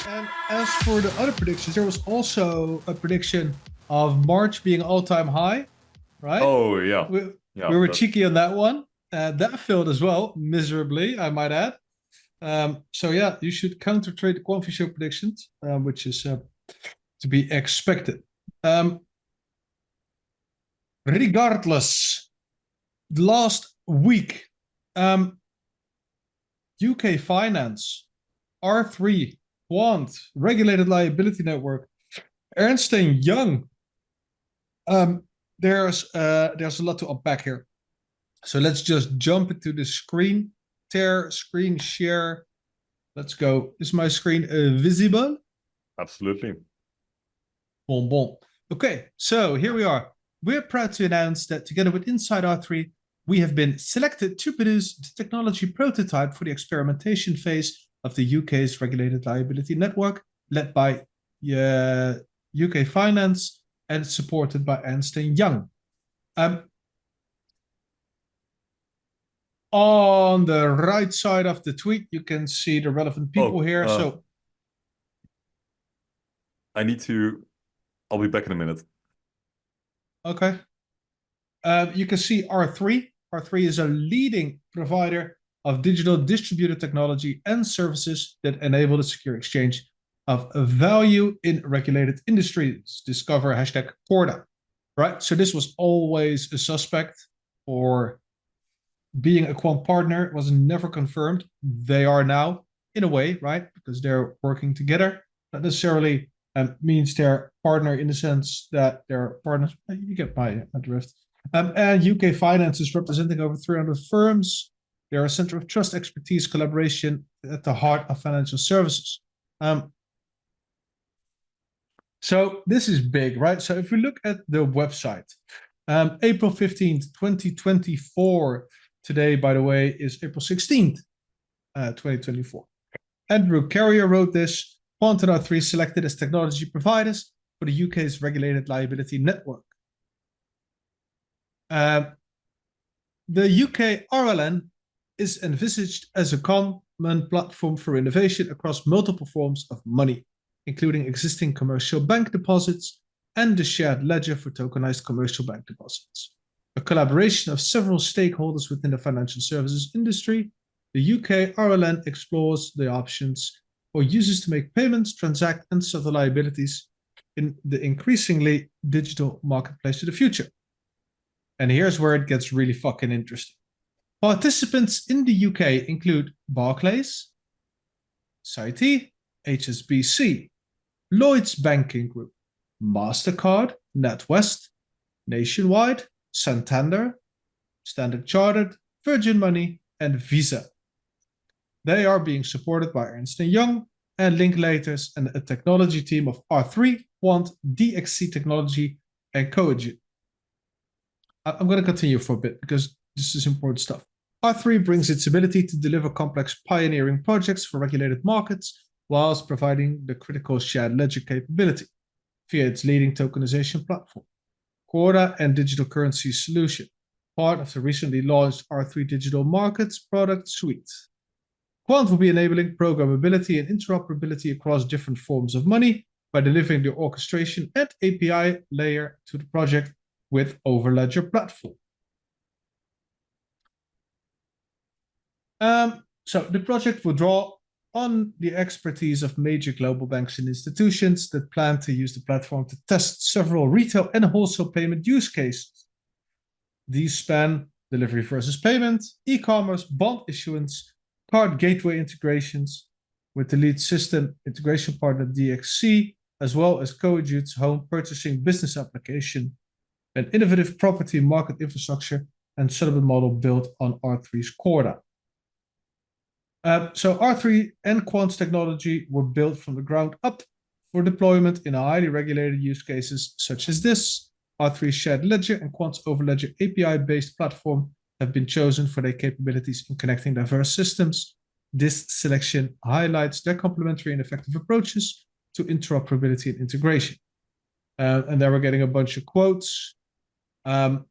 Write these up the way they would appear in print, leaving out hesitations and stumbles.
And as for the other predictions, there was also a prediction of March being all-time high, right? Oh, yeah. We Yeah. were cheeky on that one. That failed as well, miserably, I might add. So yeah, you should counter trade the Quamfy Show predictions, which is to be expected. Regardless, last week, UK Finance, R3, Quant, Regulated Liability Network, Ernst & Young. There's a lot to unpack here. So let's just jump into the screen share. Let's go. Is my screen visible? Absolutely. Bon. Okay, so here we are. We're proud to announce that together with Inside R3, we have been selected to produce the technology prototype for the experimentation phase of the UK's Regulated Liability Network, led by UK Finance and supported by Ernst & Young. On the right side of the tweet, you can see the relevant people here. So I'll be back in a minute. Okay. You can see R3. R3 is a leading provider of digital distributed technology and services that enable the secure exchange of value in regulated industries. Discover #Corda. Right? So this was always a suspect for being a quant partner. It was never confirmed. They are now, in a way, right? Because they're working together. Not necessarily means they're partner in the sense that they're partners. You get my drift. And UK Finance is representing over 300 firms. They're a center of trust, expertise, collaboration at the heart of financial services. So this is big, right? So if we look at the website, April 15th, 2024. Today, by the way, is April 16th, 2024. Andrew Carrier wrote this. Quant and R3 selected as technology providers for the UK's Regulated Liability Network. The UK RLN is envisaged as a common platform for innovation across multiple forms of money, including existing commercial bank deposits and the shared ledger for tokenized commercial bank deposits. A collaboration of several stakeholders within the financial services industry, the UK RLN explores the options for users to make payments, transact, and settle liabilities in the increasingly digital marketplace of the future. And here's where it gets really fucking interesting. Participants in the UK include Barclays, Citi, HSBC, Lloyds Banking Group, MasterCard, NatWest, Nationwide, Santander, Standard Chartered, Virgin Money, and Visa. They are being supported by Ernst & Young and Linklaters and a technology team of R3, Quant, DXC Technology, and Coinmetro. I'm going to continue for a bit because this is important stuff. R3 brings its ability to deliver complex pioneering projects for regulated markets whilst providing the critical shared ledger capability via its leading tokenization platform, Corda and digital currency solution, part of the recently launched R3 Digital Markets product suite. Quant will be enabling programmability and interoperability across different forms of money by delivering the orchestration and API layer to the project with Overledger platform. So the project will draw on the expertise of major global banks and institutions that plan to use the platform to test several retail and wholesale payment use cases. These span delivery versus payment, e-commerce, bond issuance, card gateway integrations with the lead system integration partner DXC, as well as Coinmetro's home purchasing business application, an innovative property market infrastructure and settlement model built on R3's Corda. So R3 and Quant's technology were built from the ground up for deployment in highly regulated use cases such as this. R3's shared ledger and Quant's Overledger API-based platform have been chosen for their capabilities in connecting diverse systems. This selection highlights their complementary and effective approaches to interoperability and integration. And then we're getting a bunch of quotes with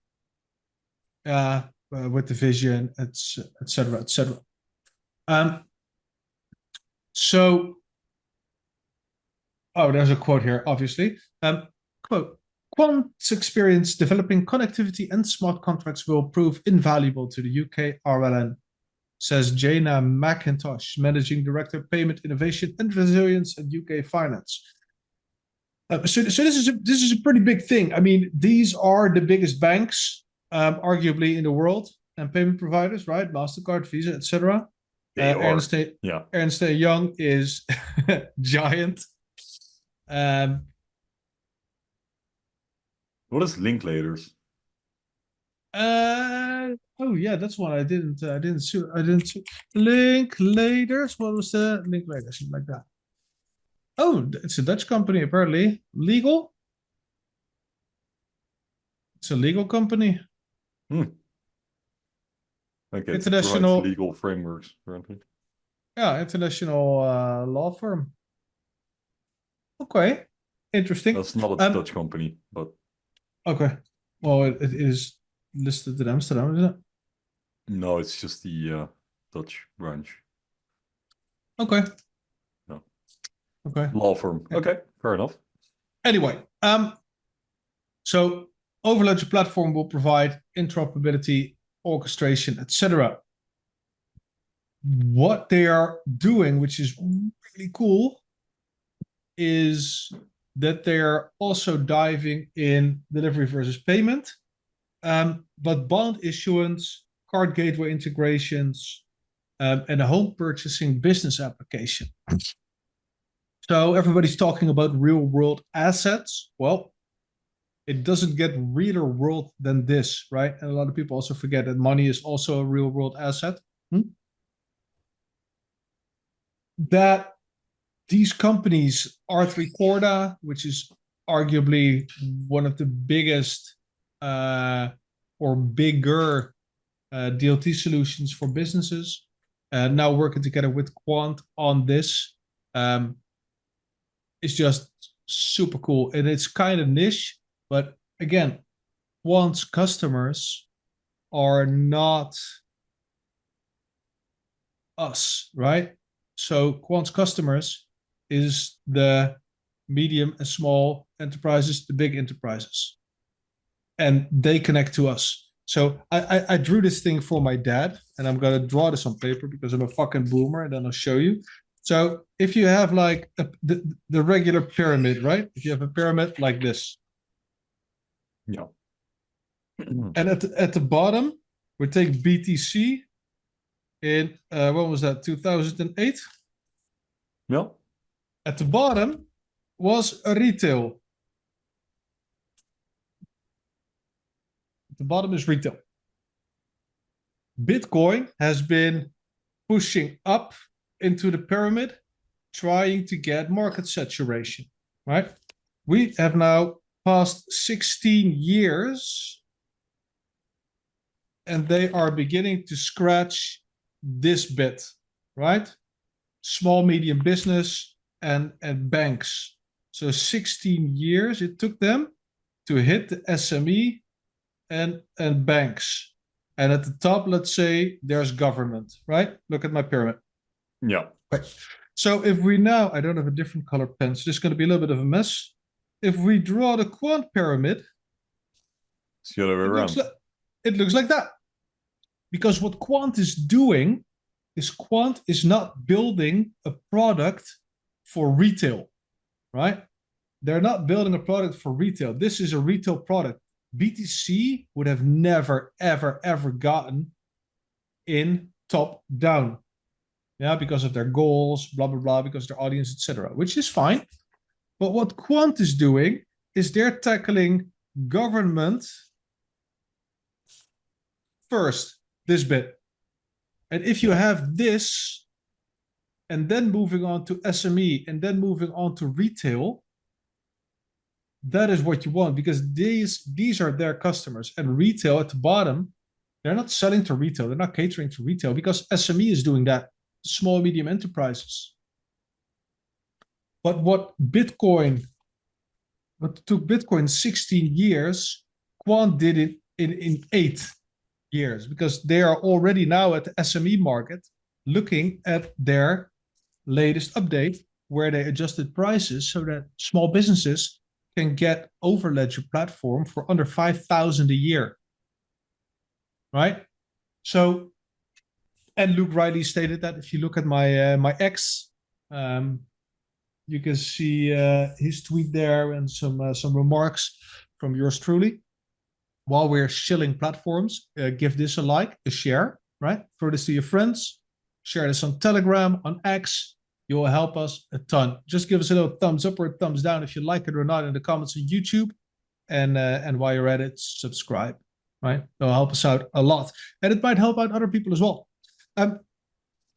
the vision, etc., etc. So Oh, there's a quote here, obviously. Quote, Quant's experience developing connectivity and smart contracts will prove invaluable to the UK RLN, says Jana McIntosh, Managing Director, Payment Innovation and Resilience at UK Finance. So this is a pretty big thing. I mean, these are the biggest banks, arguably in the world, and payment providers, right? Mastercard, Visa, etc. Ernst Young is giant. What is Linklaters? Oh yeah, that's one I didn't Linklaters. What was the Linklaters? Something like that. Oh, it's a Dutch company apparently. Legal. It's a legal company. Okay, international legal frameworks apparently. Yeah, international law firm. Okay, interesting. That's not a Dutch company, but okay. Well, it is listed in Amsterdam, isn't it? No, it's just the Dutch branch. Okay. No. Okay. Law firm. Okay, fair enough. Anyway, so Overledger platform will provide interoperability, orchestration, etc. What they are doing, which is really cool, is that they are also diving in delivery versus payment, but bond issuance, card gateway integrations, and a home purchasing business application. So everybody's talking about real world assets. Well, it doesn't get realer world than this, right? And a lot of people also forget that money is also a real world asset. That these companies, R3 Corda, which is arguably one of the biggest or bigger DLT solutions for businesses, now working together with Quant on this, is just super cool. And it's kind of niche, but again, Quant's customers are not us, right? So Quant's customers is the medium and small enterprises, the big enterprises, and they connect to us. So I drew this thing for my dad, and I'm gonna draw this on paper because I'm a fucking boomer, and then I'll show you. So if you have like the regular pyramid, right? If you have a pyramid like this, yeah, and at the bottom we take BTC in when was that? 2008. Yeah. At the bottom was a retail. At the bottom is retail. Bitcoin has been pushing up into the pyramid, trying to get market saturation, right? We have now passed 16 years, and they are beginning to scratch this bit, right? Small, medium business and banks. So 16 years it took them to hit the SME and banks. And at the top, let's say there's government, right? Look at my pyramid. Yeah. Right. So if we now, I don't have a different color pen, so this is going to be a little bit of a mess. If we draw the quant pyramid, it's the other way around. It looks like that. Because what Quant is doing is Quant is not building a product for retail, right? They're not building a product for retail. This is a retail product. BTC would have never, ever, ever gotten in top down. Yeah, because of their goals, blah, blah, blah, because of their audience, etc., which is fine. But what Quant is doing is they're tackling government first, this bit. And if you have this, and then moving on to SME, and then moving on to retail, that is what you want, because these are their customers. And retail at the bottom, they're not selling to retail. They're not catering to retail, because SME is doing that, small, medium enterprises. But what took Bitcoin 16 years, Quant did it in 8 years, because they are already now at the SME market looking at their latest update where they adjusted prices so that small businesses can get over Ledger platform for under 5,000 a year, right? So, and Luke Riley stated that if you look at my X, you can see his tweet there and some remarks from yours truly. While we're shilling platforms, give this a like, a share, right? Throw this to your friends. Share this on Telegram, on X. You will help us a ton. Just give us a little thumbs up or a thumbs down if you like it or not in the comments on YouTube. And while you're at it, subscribe, right? It'll help us out a lot. And it might help out other people as well.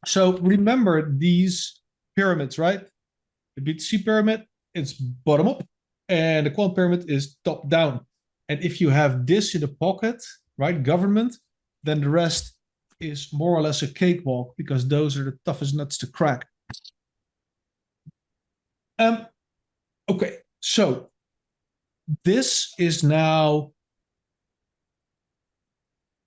So remember these pyramids, right? The BTC pyramid, it's bottom up, and the Quant pyramid is top down. And if you have this in the pocket, right, government, then the rest is more or less a cakewalk because those are the toughest nuts to crack. Okay, so this is now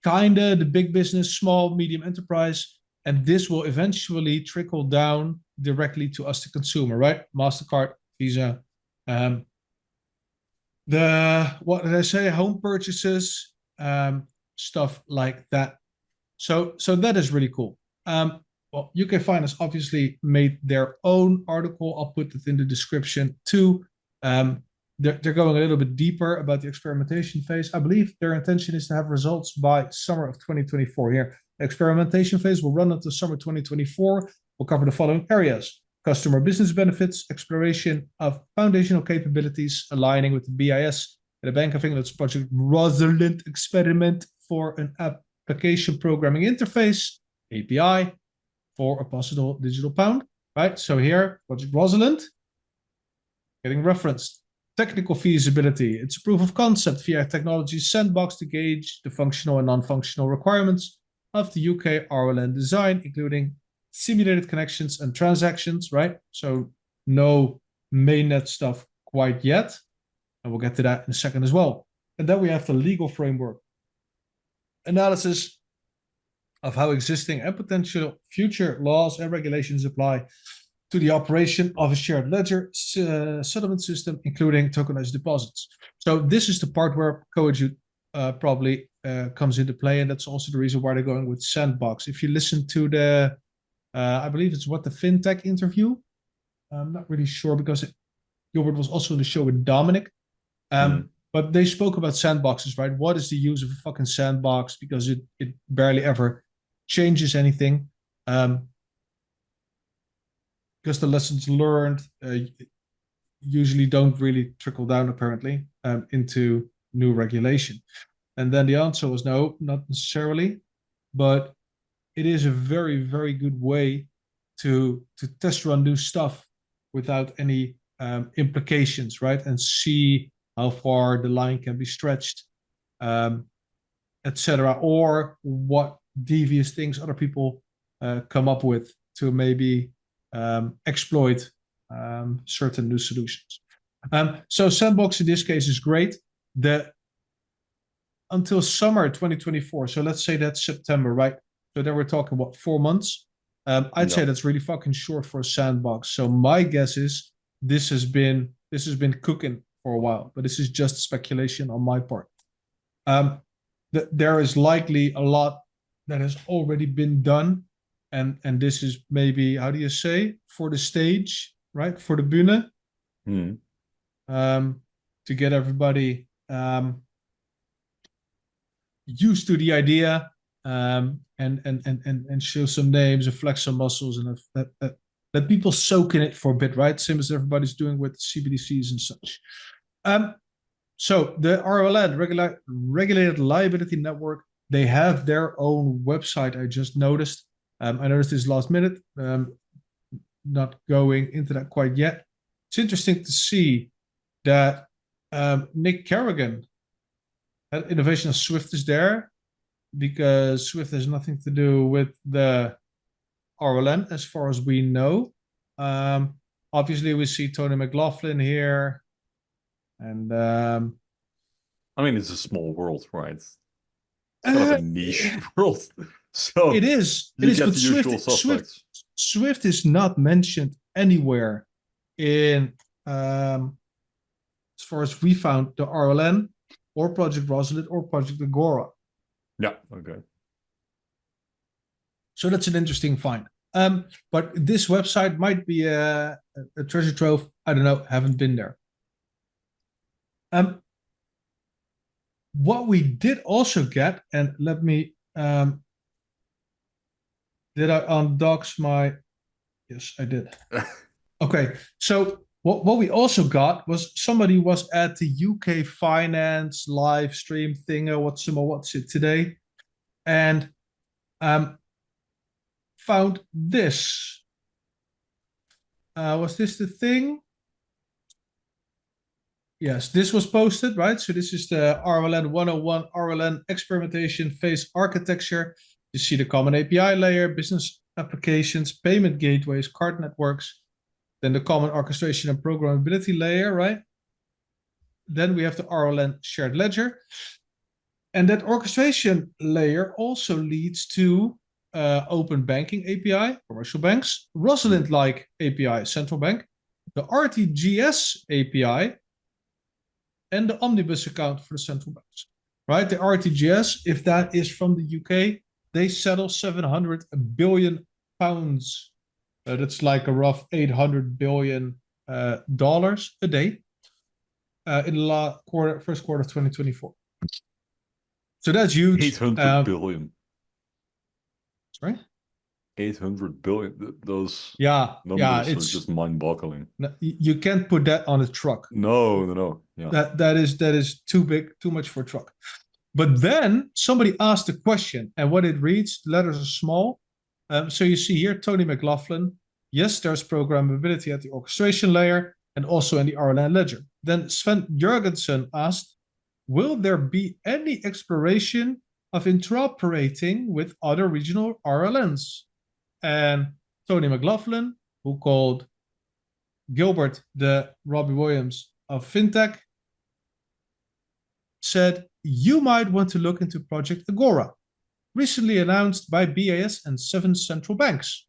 kind of the big business, small, medium enterprise, and this will eventually trickle down directly to us, the consumer, right? MasterCard, Visa, what did I say? Home purchases, stuff like that. So that is really cool. Well, UK Finance obviously made their own article. I'll put it in the description too. They're going a little bit deeper about the experimentation phase. I believe their intention is to have results by summer of 2024 here. The experimentation phase will run until summer 2024. We'll cover the following areas: customer business benefits, exploration of foundational capabilities, aligning with the BIS and the Bank of England's Project Rosalind experiment for an application programming interface, API, for a possible digital pound, right? So here, Project Rosalind, getting referenced. Technical feasibility, it's a proof of concept via technology sandbox to gauge the functional and non-functional requirements of the UK RLN design, including simulated connections and transactions, right? So no mainnet stuff quite yet. And we'll get to that in a second as well. And then we have the legal framework. Analysis of how existing and potential future laws and regulations apply to the operation of a shared ledger settlement system, including tokenized deposits. So this is the part where Coadjute probably comes into play, and that's also the reason why they're going with Sandbox. If you listen to the, I believe it's What the FinTech interview, I'm not really sure because Gilbert was also on the show with Dominic, but they spoke about sandboxes, right? What is the use of a fucking sandbox? Because it barely ever changes anything. Because the lessons learned usually don't really trickle down, apparently, into new regulation. And then the answer was no, not necessarily, but it is a very, very good way to test run new stuff without any implications, right? And see how far the line can be stretched, etc., or what devious things other people come up with to maybe exploit certain new solutions. So Sandbox in this case is great. Until summer 2024, so let's say that's September, right? So then we're talking about 4 months. I'd say that's really fucking short for a sandbox. So my guess is this has been cooking for a while, but this is just speculation on my part. There is likely a lot that has already been done, and this is maybe, how do you say, for the stage, right? For the Bühne, to get everybody used to the idea, and show some names and flex some muscles and let people soak in it for a bit, right? Same as everybody's doing with CBDCs and such. So the RLN, Regulated Liability Network, they have their own website. I just noticed. I noticed this last minute. Not going into that quite yet. It's interesting to see that Nick Kerrigan, that innovation of Swift, is there, because Swift has nothing to do with the RLN as far as we know. Obviously, we see Tony McLaughlin here, and I mean, it's a small world, right? It's kind of a niche world. So it is. You get the usual suspects. Swift is not mentioned anywhere in, as far as we found, the RLN or Project Rosalind or Project Agora. Yeah, okay. So that's an interesting find. But this website might be a treasure trove. I don't know. Haven't been there. What we did also get, and let me, did I undox my, yes, I did. Okay, so what we also got was somebody was at the UK Finance live stream thing, or what's it today, and found this. Was this the thing? Yes, this was posted, right? So this is the RLN 101 RLN experimentation phase architecture. You see the common API layer, business applications, payment gateways, card networks, then the common orchestration and programmability layer, right? Then we have the RLN shared ledger. And that orchestration layer also leads to open banking API, commercial banks, Rosalind-like API, central bank, the RTGS API, and the omnibus account for the central banks, right? The RTGS, if that is from the UK, they settle 700 billion pounds. That's like a rough $800 billion dollars a day in the first quarter of 2024. So that's huge. 800 billion. Sorry? 800 billion. Those numbers are just mind-boggling. You can't put that on a truck. No. Yeah. That is too big, too much for a truck. But then somebody asked a question, and what it reads, the letters are small. So you see here, Tony McLaughlin. Yes, there's programmability at the orchestration layer and also in the RLN ledger. Then Sven Jurgensen asked, will there be any exploration of interoperating with other regional RLNs? And Tony McLaughlin, who called Gilbert the Robbie Williams of FinTech, said, you might want to look into Project Agora, recently announced by BIS and 7 central banks.